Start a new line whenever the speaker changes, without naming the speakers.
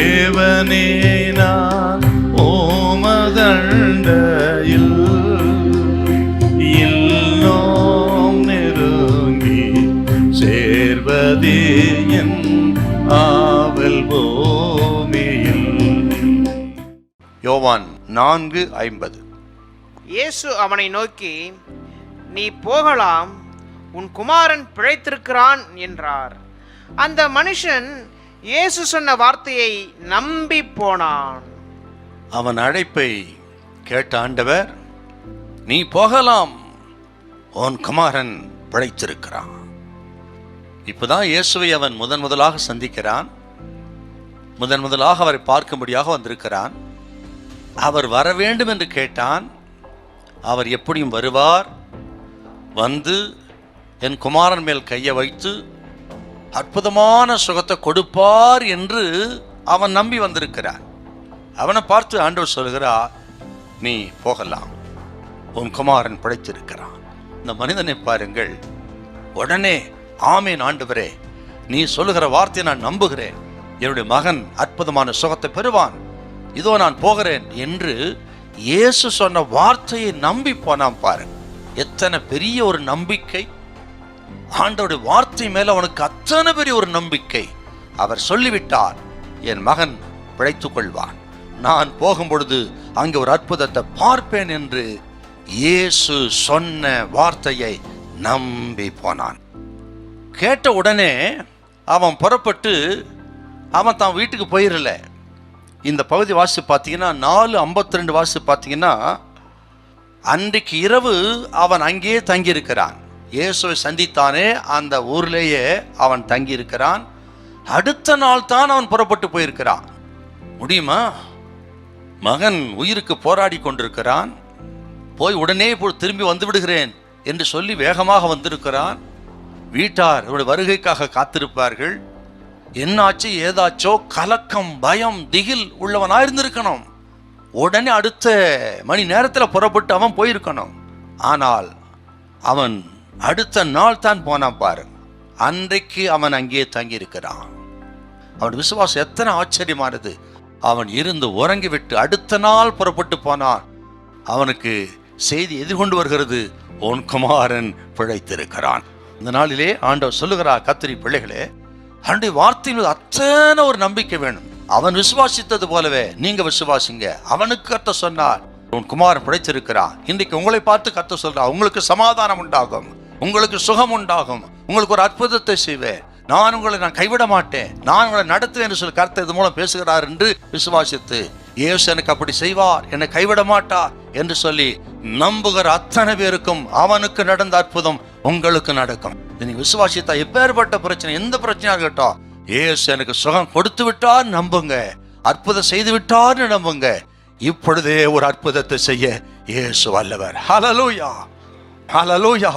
தேவனே நான் ஓமதண்டையில் இன்னும் நெருங்கி சேர்வதே என் ஆவல் பூமியில்.
யோவான் 4:50.
இயேசு அவனை நோக்கி, நீ போகலாம், உன் குமாரன் பிழைத்திருக்கிறான் என்றார். அந்த மனுஷன் இயேசு சொன்ன வார்த்தையை நம்பி போனான்.
அவன் அழைப்பை கேட்ட ஆண்டவர், நீ போகலாம், உன் குமாரன் பிழைத்திருக்கிறான். இப்பதான் இயேசுவை அவன் முதலாக சந்திக்கிறான். முதலாக அவரை பார்க்கும்படியாக வந்திருக்கிறான். அவர் வர வேண்டும் என்று கேட்டான். அவர் எப்படியும் வருவார், வந்து என் குமாரன் மேல் கையை வைத்து அற்புதமான சுகத்தை கொடுப்பார் என்று அவன் நம்பி வந்திருக்கிறான். அவனை பார்த்து ஆண்டவர் சொல்கிறார், நீ போகலாம், உன் குமாரன் பிழைத்திருக்கிறான். இந்த மனிதனை பாருங்கள், உடனே ஆமேன் ஆண்டவரே, நீ சொல்லுகிற வார்த்தையை நான் நம்புகிறேன், என்னுடைய மகன் அற்புதமான சுகத்தை பெறுவான், இதோ நான் போகிறேன் என்று இயேசு சொன்ன வார்த்தையை நம்பி போனான். பாருங்க, எத்தனை பெரிய ஒரு நம்பிக்கை! ஆண்டவருடைய வார்த்தை மேல அவனுக்கு அத்தனை பெரிய ஒரு நம்பிக்கை. அவர் சொல்லிவிட்டார், என் மகன் பிழைத்துக் கொள்வான், நான் போகும் பொழுது அங்கே ஒரு அற்புதத்தை பார்ப்பேன் என்று இயேசு சொன்ன வார்த்தையை நம்பி போனான். கேட்ட உடனே அவன் புறப்பட்டு அவன் தான் வீட்டுக்கு போயிடல. இந்த பகுதி வாசி பார்த்தீங்கன்னா 4:52 வாசி பார்த்தீங்கன்னா, அன்றைக்கு இரவு அவன் அங்கேயே தங்கியிருக்கிறான். இயேசுவை சந்தித்தானே அந்த ஊர்லேயே அவன் தங்கியிருக்கிறான். அடுத்த நாள் தான் அவன் புறப்பட்டு போயிருக்கிறான். முடியுமா? மகன் உயிருக்கு போராடி கொண்டிருக்கிறான். போய் உடனே திரும்பி வந்து விடுகிறேன் என்று சொல்லி வேகமாக வந்திருக்கிறான். வீட்டார் அவருடைய வருகைக்காக காத்திருப்பார்கள். என்னாச்சு ஏதாச்சோ கலக்கம், பயம், திகில் உள்ளவனாயிருந்திருக்கணும். உடனே அடுத்த மணி நேரத்தில் புறப்பட்டு அவன் போயிருக்கணும். ஆனால் அவன் அடுத்த நாள் தான் போனான். பாரு, அன்றைக்கு அவன் அங்கே தங்கி இருக்கிறான். அவன் விசுவாசம் எத்தனை ஆச்சரியமானது! அவன் இருந்து உறங்கிவிட்டு அடுத்த நாள் புறப்பட்டு போனான். அவனுக்கு செய்தி எதிர்கொண்டு வருகிறது, உன் குமாரன் பிழைத்திருக்கிறான். இந்த நாளிலே ஆண்டவர் சொல்லுகிறார், கர்த்தருடைய பிள்ளைகளே, அவனுடைய வார்த்தையின் அத்தனை ஒரு நம்பிக்கை வேணும். அவன் விசுவாசித்தது போலவே நீங்க விசுவாசிங்க. அவனுக்கு கர்த்தர் சொன்னார், உன் குமாரன் பிழைத்திருக்கிறான். இன்றைக்கு உங்களை பார்த்து கர்த்தர் சொல்றார், உங்களுக்கு சமாதானம் உண்டாகும், உங்களுக்கு சுகம் உண்டாகும், உங்களுக்கு ஒரு அற்புதத்தை செய்வேன், நான் உங்களை கைவிட மாட்டேன், நான் உங்களை நடத்துவேன் என்று சொல்லி கர்த்தர் இது மூலம் பேசுகிறார் என்று விசுவாசித்து, இயேசு எனக்கு அப்படி செய்வார், என்னை கைவிட மாட்டார் என்று சொல்லி நம்புகிற அத்தனை பேருக்கும் அவனுக்கு நடந்த அற்புதம் உங்களுக்கு நடக்கும். நீ விசுவாசித்தா எப்பேற்பட்ட பிரச்சனை, எந்த பிரச்சனையா இருக்கட்டும், இயேசு எனக்கு சுகம் கொடுத்து விட்டார் நம்புங்க, அற்புதம் செய்து விட்டார்னு நம்புங்க. இப்பொழுதே ஒரு அற்புதத்தை செய்ய இயேசு வல்லவர். ஹல்லேலூயா, ஹல்லேலூயா.